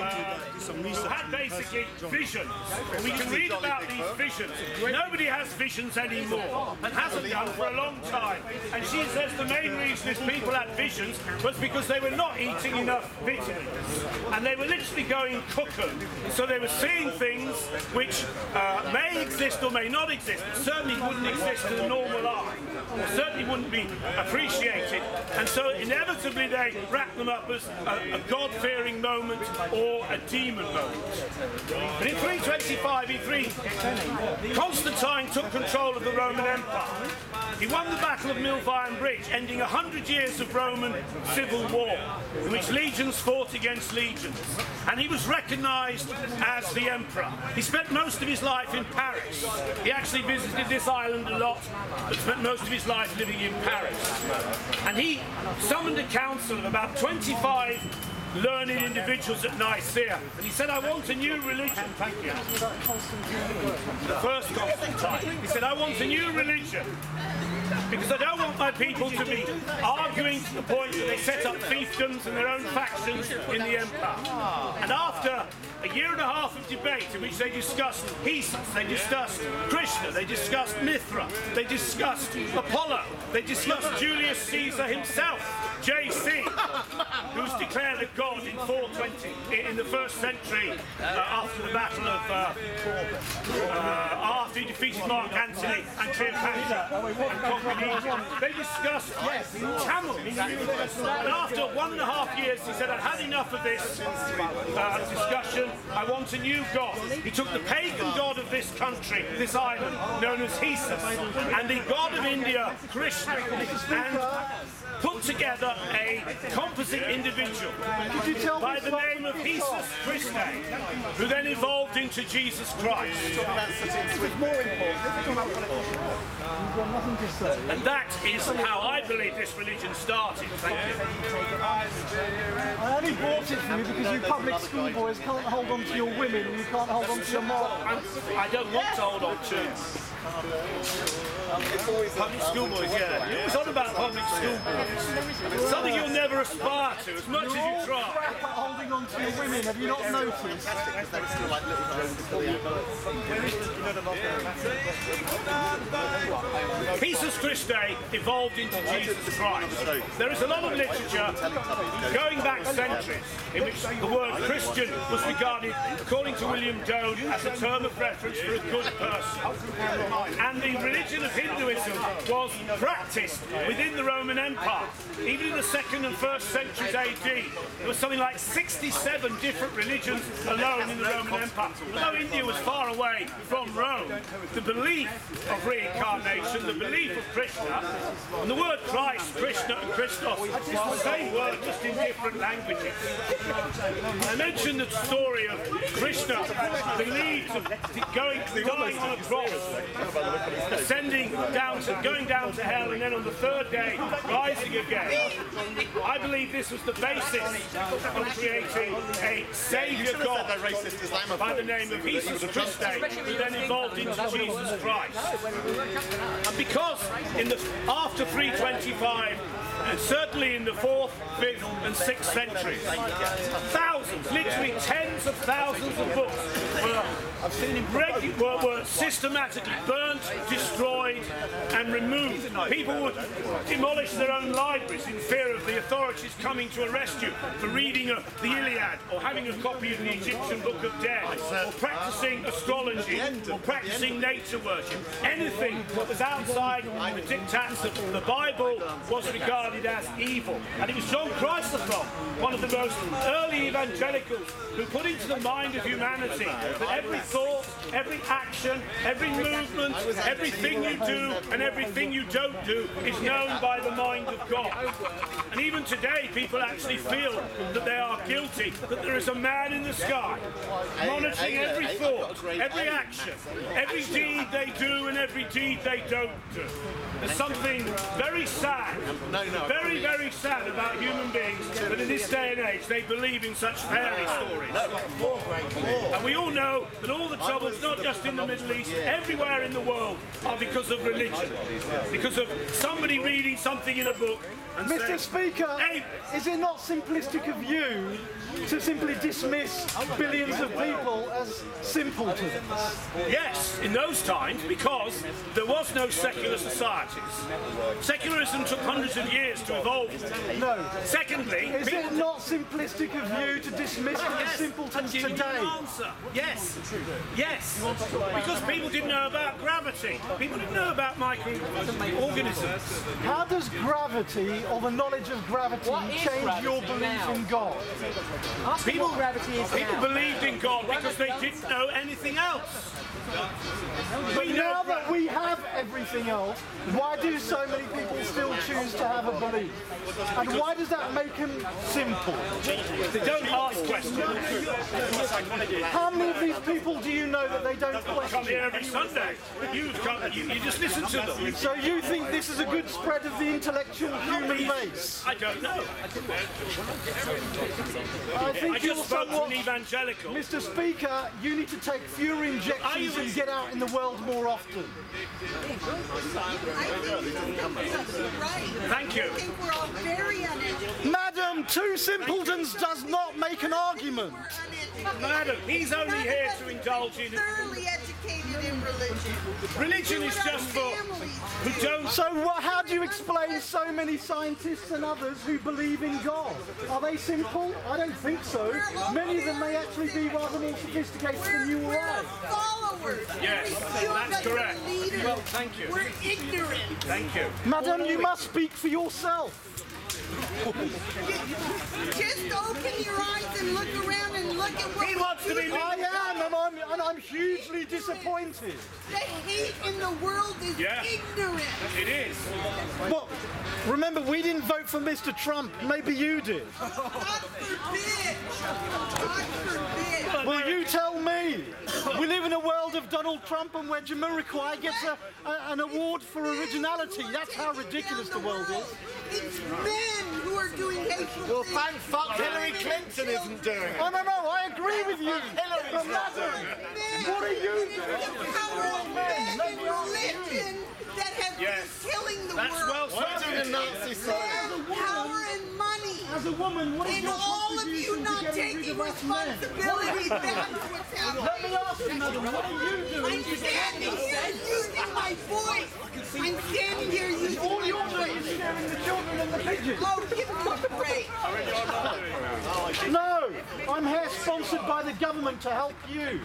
who had basically visions. We can read about these visions. Nobody has visions anymore, and hasn't done for a long time. And she says the main reason is people had visions was because they were not eating enough vitamins, and they were literally going cuckoo. So they were seeing things which may exist or may not exist, but certainly wouldn't exist to the normal eye, or certainly wouldn't be appreciated. And so inevitably they wrap them up as a God-fearing moment or a demon moment. But in 325 E3, Constantine took control of the Roman Empire. He won the Battle of Milvian Bridge, ending 100 years of Roman civil war, in which legions fought against legions. And he was recognised as the emperor. He spent most of his life in Paris. He actually visited this island a lot, but spent most of his life living in Paris. And he summoned a council of about 25 learned individuals at Nicaea, and he said, I want a new religion. Thank you. The first Constantine. He said, I want a new religion, because I don't want my people to be arguing to the point that they set up fiefdoms and their own factions in the empire. And after a year and a half of debate in which they discussed Hesus, they discussed Krishna, they discussed Mithra, they discussed Apollo, they discussed Julius Caesar himself, JC, who was declared a god in 420 in the first century after the battle of after he defeated Mark Antony and Cleopatra and conquered Egypt. They discussed camels, and after 1.5 years he said, I've had enough of this discussion, I want a new god. He took the pagan god of this country, this island, known as Hesus, and the god of India, Krishna, and put together a composite individual by the name of Hesus Christe, who then evolved into Jesus Christ. And that is how I believe this religion started. Thank you. I only bought it for you because you public school boys can't hold on to your women and you can't hold on to your morals. I don't want to hold on to public school boys, yeah. You're always on about public school boys. Something you'll never aspire to, as much as you try. Crap at holding on to your women, have you not noticed? Hesus Christe evolved into Jesus Christ. There is a lot of literature going back centuries in which the word Christian was regarded, according to William Dode, as a term of reference for a good person. And the religion of Hinduism was practiced within the Roman Empire. Even in the 2nd and 1st centuries AD, there was something like 67 different religions alone in the Roman Empire. Although India was far away from Rome, the belief of reincarnation, the belief of Krishna, and the word Christ, Krishna and Christos, is the same word, just in different languages. I mentioned the story of Krishna believed of dying on a cross, ascending down to, going down to hell, and then on the 3rd day rising again. I believe this was the basis of creating a saviour god by the name of Hesus Christe, who then evolved into Jesus Christ. And because after 325, and certainly in the 4th, 5th and 6th centuries, thousands, literally tens of thousands of books were systematically burnt, destroyed and removed. People would demolish their own libraries in fear of the authorities coming to arrest you for reading the Iliad, or having a copy of the Egyptian Book of Dead, or practicing astrology, or practicing nature worship. Anything that was outside the diktats of the Bible was regarded as evil. And it was John Chrysostom, one of the most early evangelicals, who put into the mind of humanity that every thought, every action, every movement, everything you do and everything you don't do is known by the mind of God. And even today people actually feel that they are guilty, that there is a man in the sky monitoring every thought, every action, every deed they do and every deed they don't do. There's something very sad, very, very sad about human beings, that in this day and age they believe in such fairy stories. And we all know that all all the troubles, not just in the Middle East, everywhere in the world, are because of religion. Because of somebody reading something in a book and Mr. saying, Speaker, hey, is it not simplistic of you to simply dismiss billions of people as simpletons? yes, in those times, because there was no secular societies. Secularism took hundreds of years to evolve. No. Secondly, Is it not simplistic of you to dismiss them as simpletons today? Answer. Yes. Yes. Because people didn't know about gravity. People didn't know about microorganisms. How does gravity, or the knowledge of gravity, change your belief in God? People believed in God because they didn't know anything else. But now that we have everything else, why do so many people still choose to have a belief? And why does that make them simple? They don't ask questions. How many of these people do you know that they don't Come question? here every Sunday. You just listen to them. So you think this is a good spread of the intellectual human base? I don't know. I I think you're just spoke to somewhat... an evangelical. Mr. Speaker, you need to take fewer injections and get out in the world more often. Thank you. I think we're all very uneducated. Madam, two simpletons does not make an argument. Madam, he's only here to indulge in... Thoroughly educated in religion. Religion is just for who don't... So how do you explain so many scientists and others who believe in God? Are they simple? I don't think so. Many of them may actually be rather more sophisticated than you or We're I. followers. Yes, that's correct. Well, thank you. We're ignorant. Thank you. Madam, you must speak for yourself. Just open your eyes and look around and look at what He wants to be... I am, and I'm hugely disappointed. the hate in the world is ignorant. It is. Well, remember, we didn't vote for Mr. Trump. Maybe you did. God forbid. God forbid. Well, you tell me. We live in a world of Donald Trump and where Jamiroquai gets an award for originality. That's how ridiculous the world is. It's men who are doing hateful Well, things. thank fuck Hillary Clinton isn't doing it. Oh, no, I agree with you. But madam, what are you It's doing? the power of men and religion that have been killing the That's world. well We're said. doing the Nazi side. Power and money. As a woman, what is And your all of you contribution to not getting rid taking of us men? responsibility, that's what's Let happening. me ask you, madam, what are you doing I'm to get standing here using my voice. I'm standing here using all my you're doing is voice. scaring the children and the pigeons? Oh, give them a break. No, I'm here sponsored by the government to help you.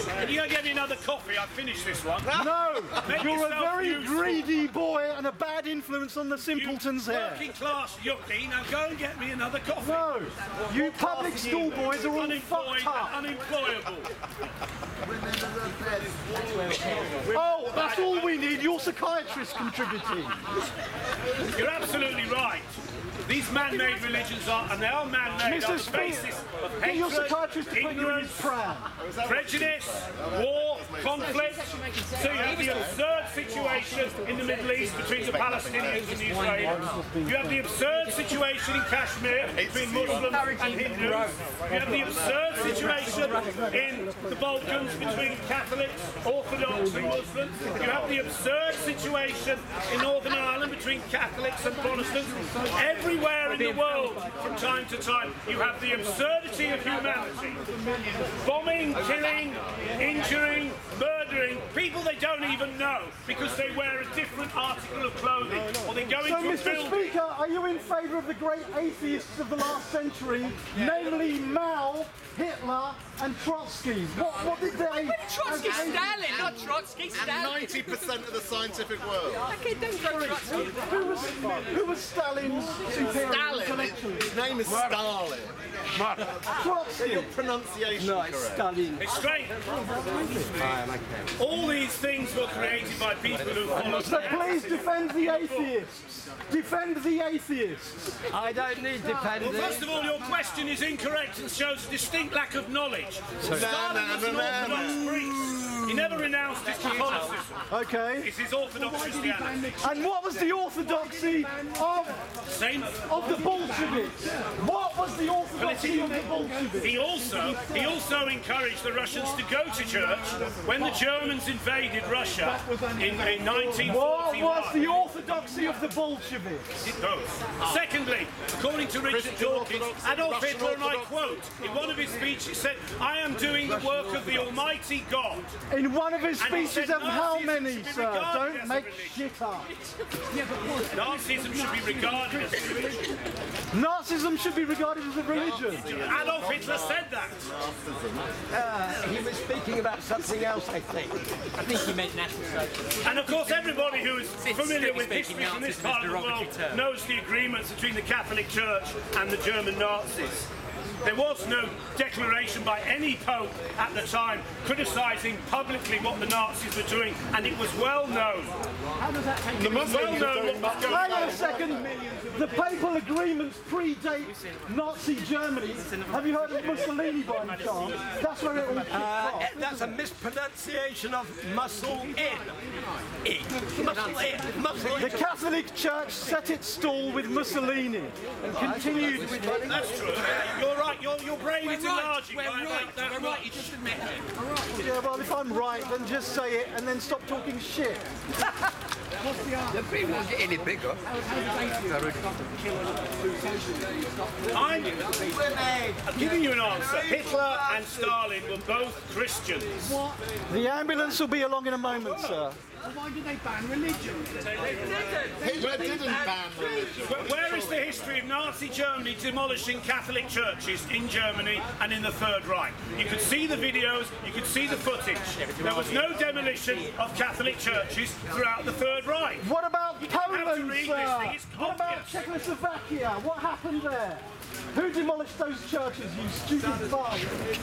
Can you go get me another coffee? I finished this one. No, Make you're a yourself very useful. greedy boy and a bad influence on the simpletons here. Working class yuppie. Now go and get me another coffee. No, you public school boys are all Unemployed fucked up. and unemployable. Oh, that's all we need, your psychiatrist contributing. You're absolutely right. These man-made religions are, and they are man-made on Mr. the Speaker, basis of get your hatred, psychiatrist to put you in his ignorance, pram. prejudice, war, conflict. So you have the absurd situation in the Middle East between the Palestinians and the Israelis. You have the absurd situation in Kashmir between Muslims and Hindus. You have the absurd situation in the Balkans between Catholics, Orthodox and Muslims. You have the absurd situation in Northern Ireland between Catholics and Protestants. Everywhere in the world, from time to time, you have the absurdity of humanity. Bombing, killing, injuring, murdering people they don't even know because they wear a different article of clothing or they go So, into a Mr. building. Speaker, are you in favour of the great atheists of the last century, namely Mao, Hitler and Trotsky? What did they... Trotsky, Stalin, not Trotsky, And Stalin. 90% of the scientific world. Okay, don't go Trotsky. Who was Stalin's superior Stalin. intellectually? His name is Stalin. Trotsky. Your pronunciation correct. Stalin. It's strange. All these things were created by people who follow. So please defend the atheists. Defend the atheists. I don't need defending. Well, first of all, your question is incorrect and shows a distinct lack of knowledge. Stalin was an Orthodox priest. He never renounced his Catholicism. Okay. It's his Orthodox Christianity. And what was the orthodoxy of Same the Bolsheviks? What was the orthodoxy He also encouraged the Russians to go to church when the Germans invaded Russia in 1941. What was the orthodoxy of the Bolsheviks? Secondly, according to Richard Dawkins, Adolf Hitler, and I quote, in one of his speeches said, "I am doing the work of the Almighty God." In one of his And he speeches said of how Nazism many, should be sir? regarded Don't as a make religion. shit up. Nazism should be regarded as a religion. Nazism should be regarded as a religion. Adolf Hitler said that. He was speaking about something else, I think. I think he meant national socialism. And of course, everybody who is familiar with history from this part of the world knows the agreements between the Catholic Church and the German Nazis. There was no declaration by any pope at the time criticising publicly what the Nazis were doing, and it was well known. The Muslims are doing much. Hang on a second. The papal agreements predate Nazi Germany. Have you heard of Mussolini by any chance? That's where it all kicked off. That's a mispronunciation of muscle in. Muscle in. Muscle The Catholic Church set its stall with Mussolini and continued with it. That's true. You're right. Your brain is enlarging. We're right. You just admit it. Yeah, well, if I'm right, then just say it and then stop talking shit. The brain won't get any bigger. I'm giving you an answer. Hitler and Stalin were both Christians. The ambulance will be along in a moment, sir. Why did they ban religion? Hitler didn't ban religion. Where is the history of Nazi Germany demolishing Catholic churches in Germany and in the Third Reich? You could see the videos, you could see the footage. There was no demolition of Catholic churches throughout the Third Reich. What about Poland, read sir? this thing, it's What about obvious. Czechoslovakia? What happened there? Who demolished those churches, you stupid bastard?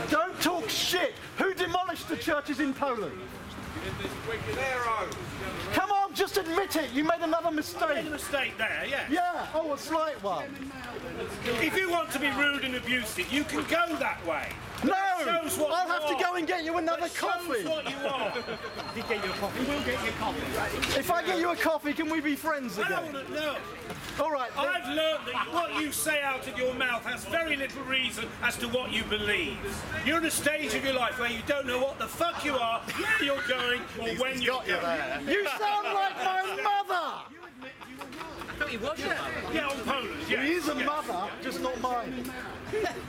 Don't talk shit! Who demolished the churches in Poland? Come on, just admit it. You made another mistake. Made a mistake there, yeah. Yeah, oh, a slight one. If you want to be rude and abusive, you can go that way. No, shows what I'll you have to are. go and get you another That coffee. shows what you are. If I get you a coffee, can we be friends I again? don't want to know. All right. then. I've learned that what you say out of your mouth has very little reason as to what you believe. You're in a stage of your life where you don't know what the fuck you are, where you're going, or when you're Got you going. there. You sound like my mother. I thought he was your mother. Yeah, on Poland, yeah. He is a mother, just not mine.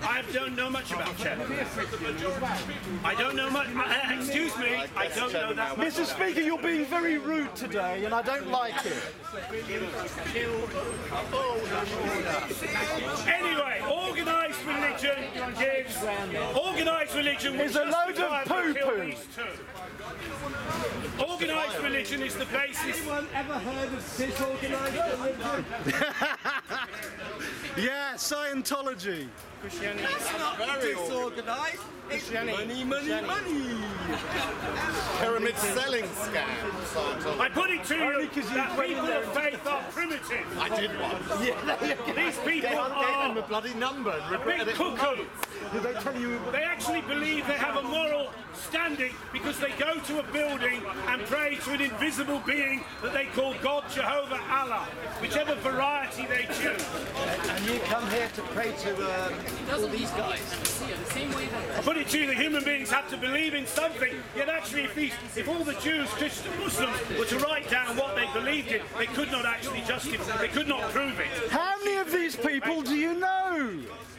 I don't know much about Czech. I don't know much. Excuse me, I don't know that much. Mr. Speaker, you're being very rude today, and I don't like it. Anyway, organised religion gives. Organised religion Is a load of poo-poo. Organised religion is the basis. Anyone ever heard of disorganised religion? Yeah, Scientology. That's not disorganised. It's money, money, money. Pyramid selling scam. Scientology. I put it to Only you 'cause you that went in people there of faith are primitive. I did one. These people Gave are them a bloody number and regretted big it for cuckoo. Did they tell you? They actually believe they have a moral standing because they go to a building and pray to an invisible being that they call God, Jehovah, Allah, whichever variety they choose. And you come here to pray to all these guys. I put it to you that human beings have to believe in something, yet actually if all the Jews, Christians, Muslims were to write down what they believed in, they could not actually justify, they could not prove it. How many of these people do you know?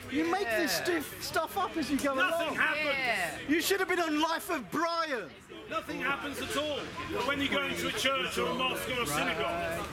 You make this stuff up as you go Nothing along. happens. You should have been on Life of Brian. Nothing happens at all when you go into a church or a mosque or a synagogue.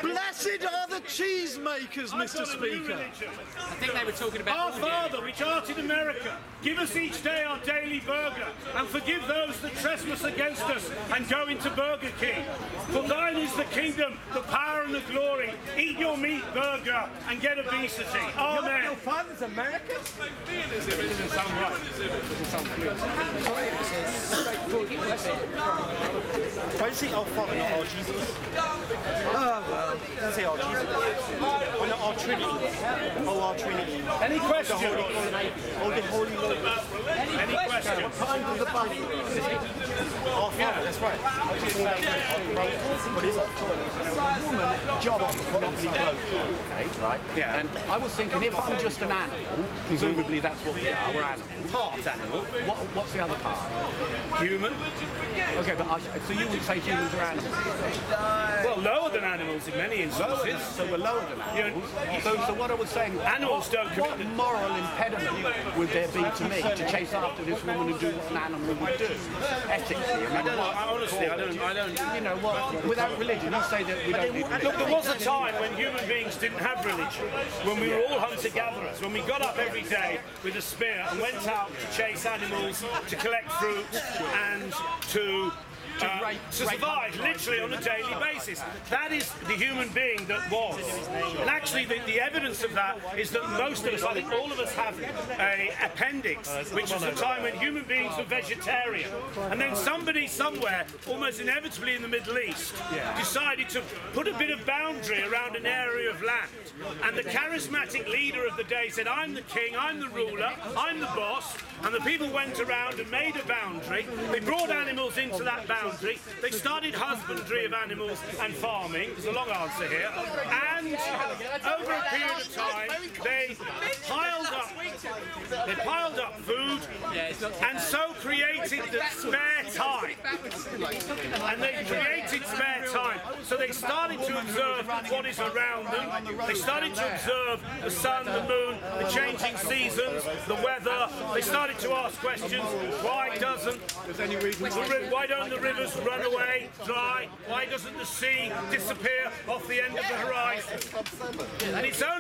Blessed are the cheesemakers, I've Mr. got a new Speaker. religion. I think they were talking about Our Father, which art in America, give us each day our daily burger, and forgive those that trespass against us, and go into Burger King. For thine is the kingdom, the power and the glory. Eat your meat burger and get obesity. Amen. Your father's American? Why is it our Father, not our Jesus? Oh, well. Let's say our Jesus. Or not our Trinity. Oh, our Trinity. Any questions? Oh, the Holy Lord. Any questions? What the Bible? Our Father, that's right. What is it? job of monopoly clothes, okay, right? Yeah. And I was thinking, if I'm just an animal, presumably that's what we are, we're animals. Part animal. What's the other part? Human. Okay, but so you would say humans are animals? Well, lower than animals in many instances. So we're lower than animals. So what I was saying, Animals don't what commit the- moral impediment would there be to me to chase after this woman and do what an animal would do? Ethically, I mean, Honestly, I don't. you know, what, without religion, you say that we don't need religion. Look, there was a time when human beings didn't have religion, when we were all hunter-gatherers, when we got up every day with a spear and went out to chase animals, to collect fruit, and to survive literally on a daily basis. That is the human being that was. And actually the evidence of that is that most of us, I think all of us, have an appendix, which was the time when human beings were vegetarian. And then somebody somewhere, almost inevitably in the Middle East, decided to put a bit of boundary around an area of land. And the charismatic leader of the day said, I'm the king, I'm the ruler, I'm the boss. And the people went around and made a boundary. They brought animals into that boundary. They started husbandry of animals and farming. There's a long answer here. And over a period of time, they piled up food and so created the spare time. And they created spare time. So they started to observe what is around them. They started to observe the sun, the moon, the changing seasons, the weather. They started to ask questions. Why don't the rivers run away dry? Why doesn't the sea disappear off the end of the horizon? And it's only